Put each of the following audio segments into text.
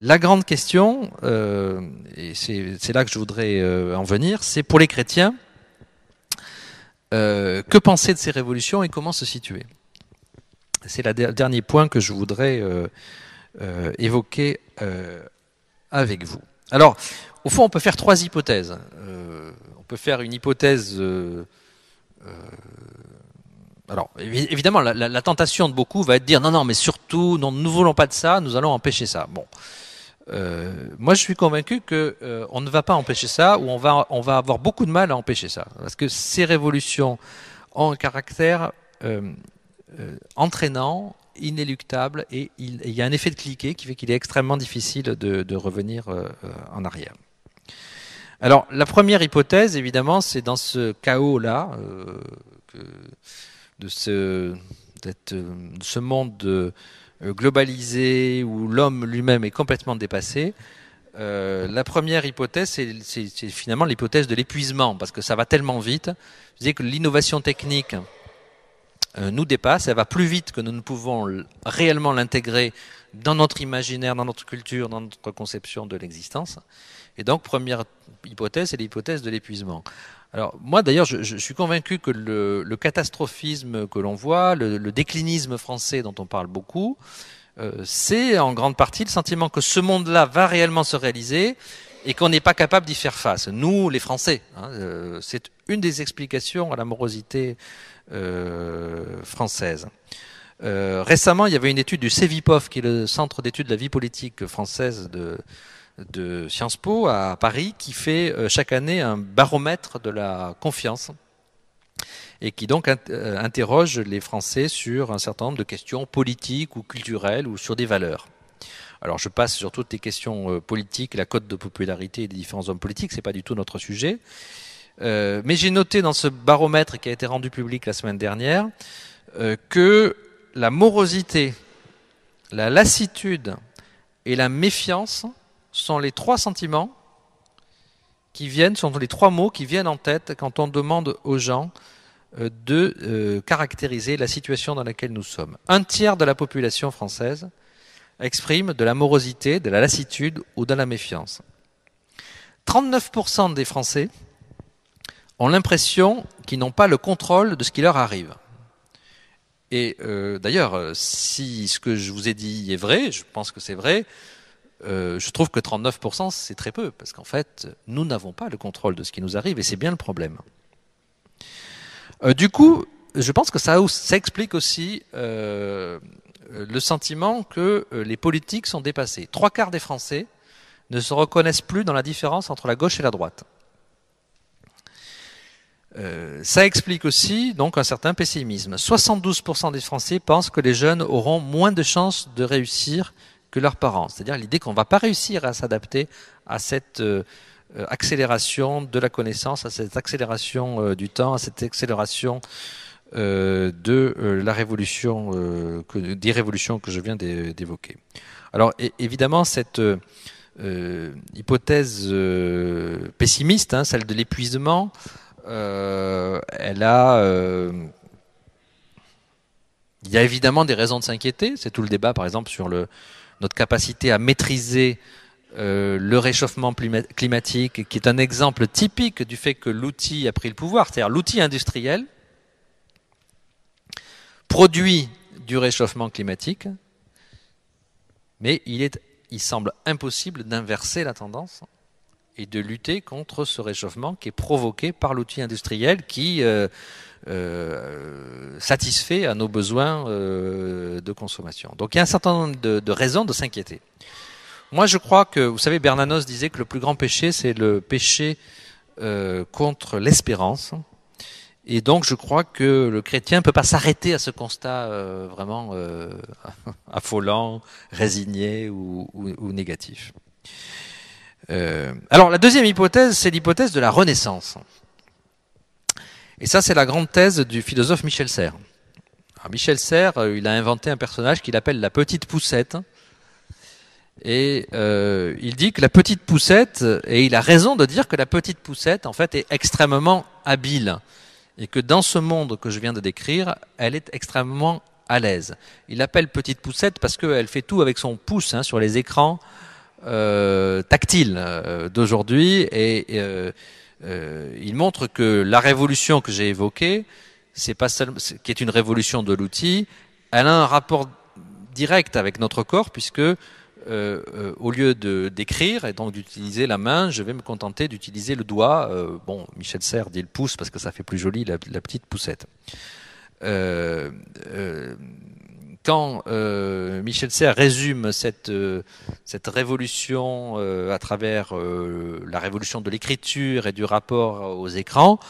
La grande question, et c'est là que je voudrais en venir, c'est pour les chrétiens, que penser de ces révolutions et comment se situer? C'est le dernier point que je voudrais évoquer avec vous. Alors, au fond, on peut faire trois hypothèses. On peut faire une hypothèse... alors, évidemment, la tentation de beaucoup va être de dire non, mais surtout, non, nous ne voulons pas de ça, nous allons empêcher ça. Bon, moi, je suis convaincu que on ne va pas empêcher ça, ou on va avoir beaucoup de mal à empêcher ça, parce que ces révolutions ont un caractère entraînant, inéluctable, et il y a un effet de cliquet qui fait qu'il est extrêmement difficile de revenir en arrière. Alors, la première hypothèse, évidemment, c'est dans ce chaos-là, de ce monde globalisé où l'homme lui-même est complètement dépassé. La première hypothèse, c'est finalement l'hypothèse de l'épuisement, parce que ça va tellement vite. Je disais que l'innovation technique nous dépasse, elle va plus vite que nous ne pouvons réellement l'intégrer dans notre imaginaire, dans notre culture, dans notre conception de l'existence. Et donc, première hypothèse, c'est l'hypothèse de l'épuisement. Alors, moi, d'ailleurs, je suis convaincu que le catastrophisme que l'on voit, le déclinisme français dont on parle beaucoup, c'est en grande partie le sentiment que ce monde-là va réellement se réaliser et qu'on n'est pas capable d'y faire face. Nous, les Français, c'est une des explications à la morosité française. Récemment, il y avait une étude du CEVIPOF, qui est le Centre d'études de la vie politique française de Sciences Po à Paris, qui fait chaque année un baromètre de la confiance et qui donc interroge les Français sur un certain nombre de questions politiques ou culturelles ou sur des valeurs. Alors je passe sur toutes les questions politiques, la cote de popularité des différents hommes politiques, c'est pas du tout notre sujet. Mais j'ai noté dans ce baromètre qui a été rendu public la semaine dernière que la morosité, la lassitude et la méfiance sont les trois sentiments sont les trois mots qui viennent en tête quand on demande aux gens de caractériser la situation dans laquelle nous sommes. Un tiers de la population française exprime de la morosité, de la lassitude ou de la méfiance. 39% des Français ont l'impression qu'ils n'ont pas le contrôle de ce qui leur arrive. Et d'ailleurs, si ce que je vous ai dit est vrai, je pense que c'est vrai, je trouve que 39% c'est très peu, parce qu'en fait, nous n'avons pas le contrôle de ce qui nous arrive, et c'est bien le problème. Du coup, je pense que ça explique aussi le sentiment que les politiques sont dépassés. 3/4 des Français ne se reconnaissent plus dans la différence entre la gauche et la droite. Ça explique aussi donc un certain pessimisme. 72% des Français pensent que les jeunes auront moins de chances de réussir que leurs parents. C'est-à-dire l'idée qu'on ne va pas réussir à s'adapter à cette accélération de la connaissance, à cette accélération du temps, à cette accélération de la révolution, des révolutions que je viens d'évoquer. Alors évidemment, cette hypothèse pessimiste, celle de l'épuisement, il y a évidemment des raisons de s'inquiéter. C'est tout le débat, par exemple, sur notre capacité à maîtriser le réchauffement climatique, qui est un exemple typique du fait que l'outil a pris le pouvoir. C'est-à-dire l'outil industriel produit du réchauffement climatique, mais il semble impossible d'inverser la tendance et de lutter contre ce réchauffement qui est provoqué par l'outil industriel qui satisfait à nos besoins de consommation. Donc il y a un certain nombre de raisons de s'inquiéter. Moi je crois que, vous savez, Bernanos disait que le plus grand péché, c'est le péché contre l'espérance. Et donc je crois que le chrétien ne peut pas s'arrêter à ce constat vraiment affolant, résigné ou négatif. Alors la deuxième hypothèse, c'est l'hypothèse de la Renaissance. Et ça, c'est la grande thèse du philosophe Michel Serres. Alors, Michel Serres, il a inventé un personnage qu'il appelle la petite poussette. Et il dit que la petite poussette, et il a raison de dire que la petite poussette, en fait, est extrêmement habile. Et que dans ce monde que je viens de décrire, elle est extrêmement à l'aise. Il l'appelle petite poussette parce qu'elle fait tout avec son pouce sur les écrans. tactile d'aujourd'hui, et il montre que la révolution que j'ai évoquée, c'est pas seulement, qui est une révolution de l'outil, elle a un rapport direct avec notre corps, puisque au lieu d'écrire et donc d'utiliser la main, je vais me contenter d'utiliser le doigt. Bon, Michel Serres dit le pouce parce que ça fait plus joli la petite poussette. Quand Michel Serres résume cette révolution à travers la révolution de l'écriture et du rapport aux écrans,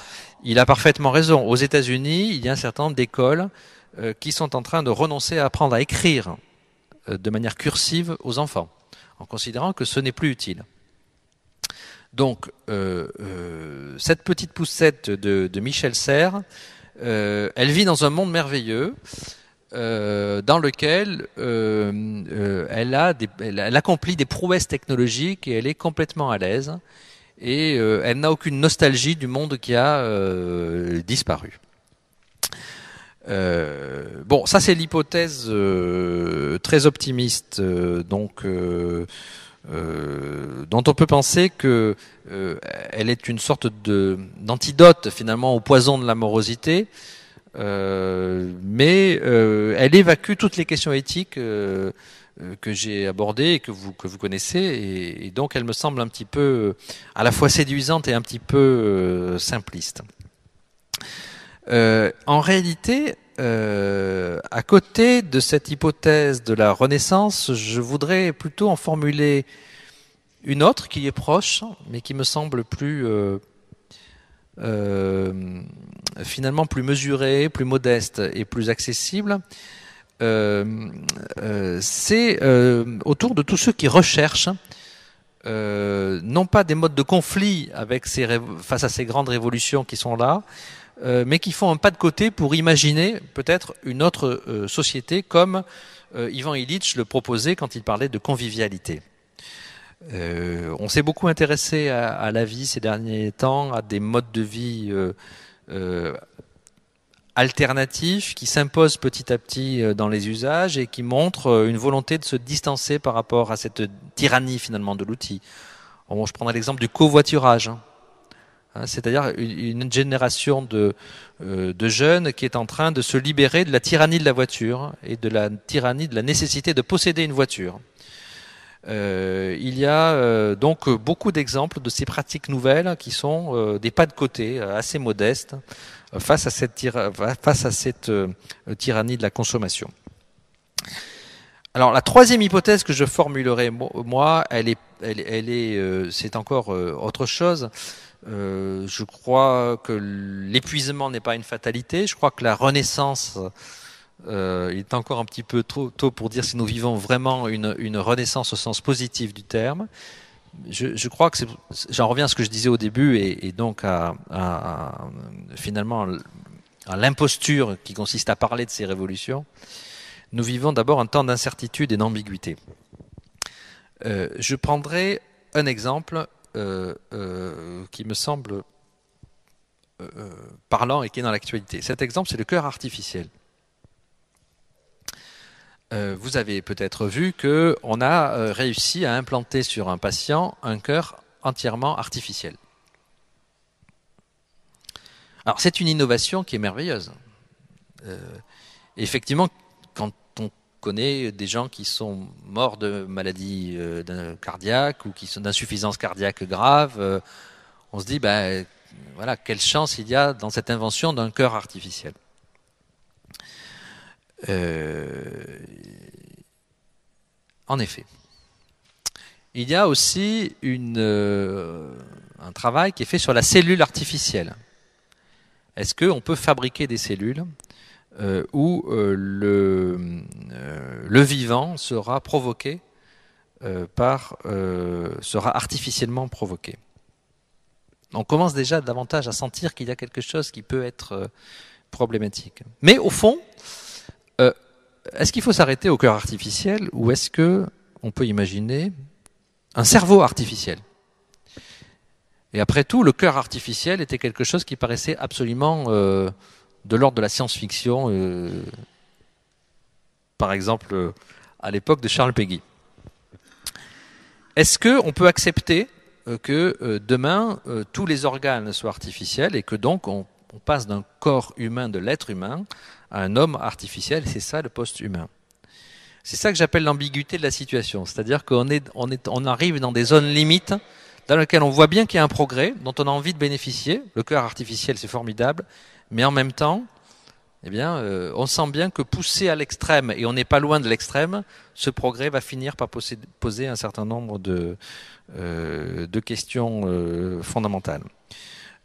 il a parfaitement raison. Aux États-Unis, il y a un certain nombre d'écoles qui sont en train de renoncer à apprendre à écrire de manière cursive aux enfants, en considérant que ce n'est plus utile. Donc, cette petite poussette de Michel Serres, elle vit dans un monde merveilleux, dans lequel elle accomplit des prouesses technologiques et elle est complètement à l'aise, et elle n'a aucune nostalgie du monde qui a disparu. Bon, ça c'est l'hypothèse très optimiste, donc dont on peut penser que elle est une sorte d'antidote finalement au poison de la morosité, mais elle évacue toutes les questions éthiques que j'ai abordées et que vous connaissez, et donc elle me semble un petit peu à la fois séduisante et un petit peu simpliste. En réalité, à côté de cette hypothèse de la Renaissance, je voudrais plutôt en formuler une autre qui est proche, mais qui me semble plus finalement plus mesurée, plus modeste et plus accessible. C'est autour de tous ceux qui recherchent non pas des modes de conflit face à ces grandes révolutions qui sont là, mais qui font un pas de côté pour imaginer peut-être une autre société, comme Ivan Illich le proposait quand il parlait de convivialité. On s'est beaucoup intéressé à la vie ces derniers temps, à des modes de vie alternatifs qui s'imposent petit à petit dans les usages et qui montrent une volonté de se distancer par rapport à cette tyrannie finalement de l'outil. Bon, je prendrai l'exemple du covoiturage. C'est-à-dire une génération de jeunes qui est en train de se libérer de la tyrannie de la voiture et de la tyrannie de la nécessité de posséder une voiture. Il y a donc beaucoup d'exemples de ces pratiques nouvelles qui sont des pas de côté assez modestes face à cette tyrannie de la consommation. Alors la troisième hypothèse que je formulerai moi, c'est encore autre chose. Je crois que l'épuisement n'est pas une fatalité. Je crois que la renaissance, il est encore un petit peu trop tôt pour dire si nous vivons vraiment une renaissance au sens positif du terme. Je crois que j'en reviens à ce que je disais au début, et donc finalement à l'imposture qui consiste à parler de ces révolutions. Nous vivons d'abord un temps d'incertitude et d'ambiguïté. Je prendrai un exemple qui me semble parlant et qui est dans l'actualité. Cet exemple, c'est le cœur artificiel. Vous avez peut-être vu qu'on a réussi à implanter sur un patient un cœur entièrement artificiel. Alors, c'est une innovation qui est merveilleuse. Effectivement, quand on connaît des gens qui sont morts de maladies cardiaques ou qui sont d'insuffisance cardiaque grave, on se dit, voilà, quelle chance il y a dans cette invention d'un cœur artificiel. En effet. Il y a aussi un travail qui est fait sur la cellule artificielle. Est-ce qu'on peut fabriquer des cellules où le vivant sera provoqué sera artificiellement provoqué? On commence déjà davantage à sentir qu'il y a quelque chose qui peut être problématique. Mais au fond, est-ce qu'il faut s'arrêter au cœur artificiel, ou est-ce que on peut imaginer un cerveau artificiel? Et après tout, le cœur artificiel était quelque chose qui paraissait absolument de l'ordre de la science-fiction, par exemple à l'époque de Charles Péguy. est-ce qu'on peut accepter que demain, tous les organes soient artificiels et que donc on passe d'un corps humain, de l'être humain, à un homme artificiel, et c'est ça le post-humain. C'est ça que j'appelle l'ambiguïté de la situation, c'est-à-dire qu'on arrive dans des zones limites dans lesquelles on voit bien qu'il y a un progrès dont on a envie de bénéficier. Le cœur artificiel, c'est formidable, mais en même temps, eh bien, on sent bien que poussé à l'extrême, et on n'est pas loin de l'extrême, ce progrès va finir par poser un certain nombre de questions fondamentales.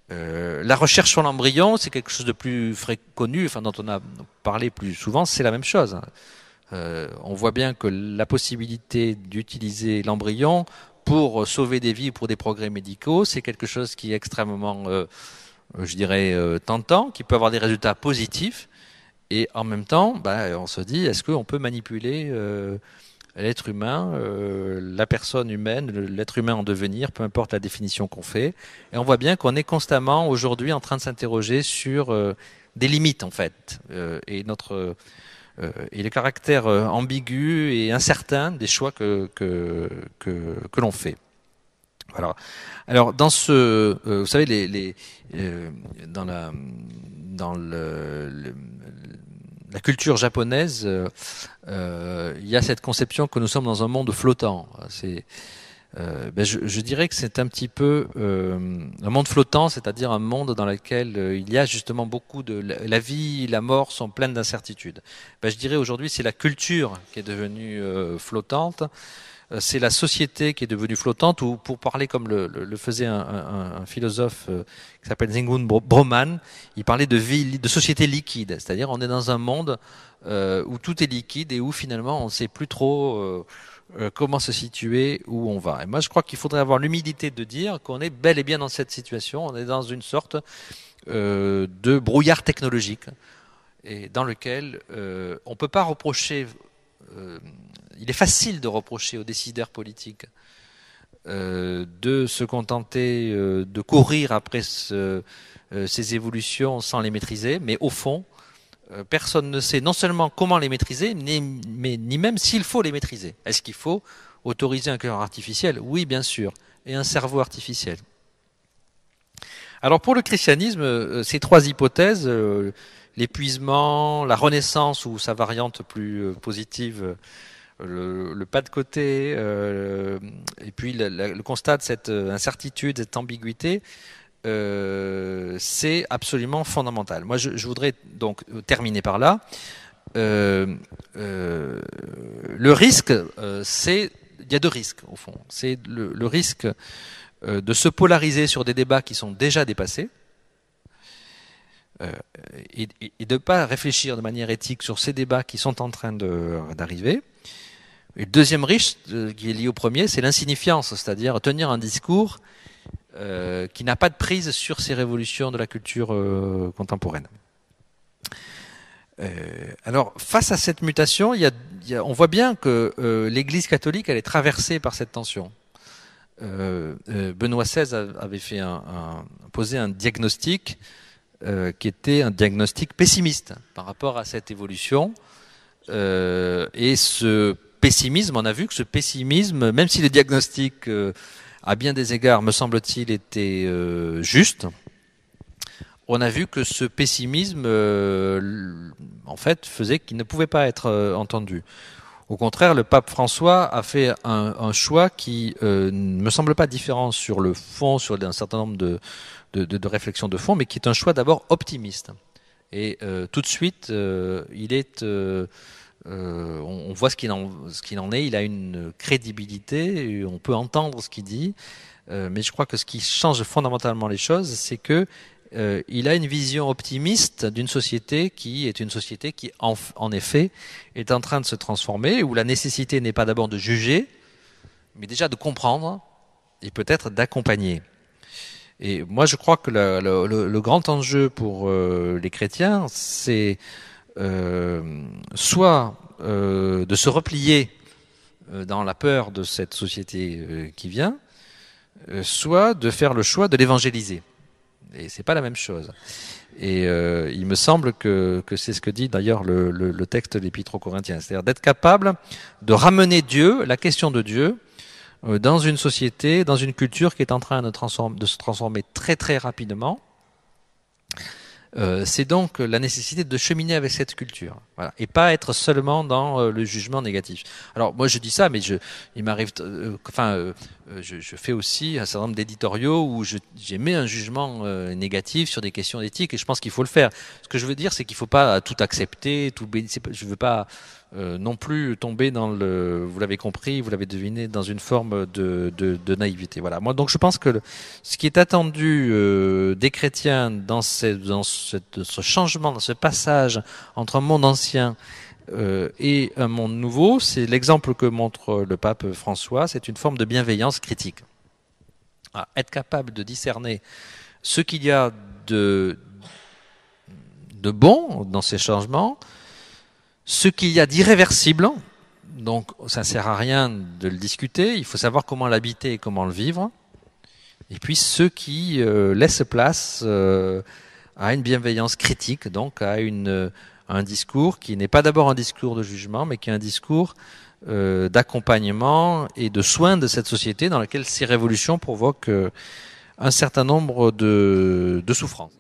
La recherche sur l'embryon, c'est quelque chose de plus connu, enfin dont on a parlé plus souvent, c'est la même chose. On voit bien que la possibilité d'utiliser l'embryon pour sauver des vies, pour des progrès médicaux, c'est quelque chose qui est extrêmement, je dirais, tentant, qui peut avoir des résultats positifs. Et en même temps, on se dit, est-ce qu'on peut manipuler l'être humain, la personne humaine, l'être humain en devenir, peu importe la définition qu'on fait. Et on voit bien qu'on est constamment aujourd'hui en train de s'interroger sur des limites en fait, et le caractère ambigu et incertain des choix que l'on fait. Voilà. Alors dans vous savez, dans la culture japonaise, il y a cette conception que nous sommes dans un monde flottant. Je dirais que c'est un petit peu un monde flottant, c'est-à-dire un monde dans lequel il y a justement beaucoup de la vie, la mort sont pleines d'incertitudes. Je dirais aujourd'hui c'est la culture qui est devenue flottante. C'est la société qui est devenue flottante, ou pour parler comme le faisait un philosophe qui s'appelle Zygmunt Bauman, il parlait de société liquide, c'est-à-dire on est dans un monde où tout est liquide et où finalement on ne sait plus trop comment se situer, où on va. Et moi je crois qu'il faudrait avoir l'humilité de dire qu'on est bel et bien dans cette situation, on est dans une sorte de brouillard technologique, et dans lequel on ne peut pas reprocher... il est facile de reprocher aux décideurs politiques de se contenter de courir après ces évolutions sans les maîtriser, mais au fond, personne ne sait non seulement comment les maîtriser, ni même s'il faut les maîtriser. Est-ce qu'il faut autoriser un cœur artificiel? Oui, bien sûr, et un cerveau artificiel. Alors pour le christianisme, ces trois hypothèses, l'épuisement, la renaissance ou sa variante plus positive, le pas de côté, et puis le constat de cette incertitude, cette ambiguïté, c'est absolument fondamental. Moi, je voudrais donc terminer par là. Le risque, il y a deux risques au fond. C'est le risque de se polariser sur des débats qui sont déjà dépassés, et de ne pas réfléchir de manière éthique sur ces débats qui sont en train d'arriver. Et le deuxième risque, qui est lié au premier, c'est l'insignifiance, c'est-à-dire tenir un discours qui n'a pas de prise sur ces révolutions de la culture contemporaine. Alors, face à cette mutation, on voit bien que l'Église catholique, elle est traversée par cette tension. Benoît XVI avait posé un diagnostic qui était un diagnostic pessimiste par rapport à cette évolution. Et ce pessimisme, on a vu que ce pessimisme, même si le diagnostic à bien des égards, me semble-t-il, était juste, on a vu que ce pessimisme, en fait, faisait qu'il ne pouvait pas être entendu. Au contraire, le pape François a fait un choix qui ne me semble pas différent sur le fond, sur un certain nombre de réflexions de fond, mais qui est un choix d'abord optimiste. Et tout de suite, on voit ce qu'il en est. Il a une crédibilité, on peut entendre ce qu'il dit, mais je crois que ce qui change fondamentalement les choses, c'est que il a une vision optimiste d'une société qui est une société qui, en effet, est en train de se transformer, où la nécessité n'est pas d'abord de juger, mais déjà de comprendre et peut-être d'accompagner. Et moi, je crois que le grand enjeu pour les chrétiens, c'est soit de se replier dans la peur de cette société qui vient, soit de faire le choix de l'évangéliser. Et c'est pas la même chose. Et il me semble que c'est ce que dit d'ailleurs le texte de l'Épître aux Corinthiens, c'est-à-dire d'être capable de ramener Dieu, la question de Dieu, dans une société, dans une culture qui est en train de se transformer très très rapidement. C'est donc la nécessité de cheminer avec cette culture, voilà, et pas être seulement dans le jugement négatif. Alors moi je dis ça, mais il m'arrive, je fais aussi un certain nombre d'éditoriaux où j'émets un jugement négatif sur des questions d'éthique, et je pense qu'il faut le faire. Ce que je veux dire, c'est qu'il faut pas tout accepter, je veux pas non plus tomber dans vous l'avez compris, vous l'avez deviné, dans une forme de naïveté. Voilà. Moi, donc, je pense que ce qui est attendu des chrétiens dans ce changement, dans ce passage entre un monde ancien et un monde nouveau, c'est l'exemple que montre le pape François, c'est une forme de bienveillance critique. Être capable de discerner ce qu'il y a de bon dans ces changements, ce qu'il y a d'irréversible, donc ça ne sert à rien de le discuter, il faut savoir comment l'habiter et comment le vivre, et puis ce qui laisse place à une bienveillance critique, donc à un discours qui n'est pas d'abord un discours de jugement, mais qui est un discours d'accompagnement et de soin de cette société dans laquelle ces révolutions provoquent un certain nombre de souffrances.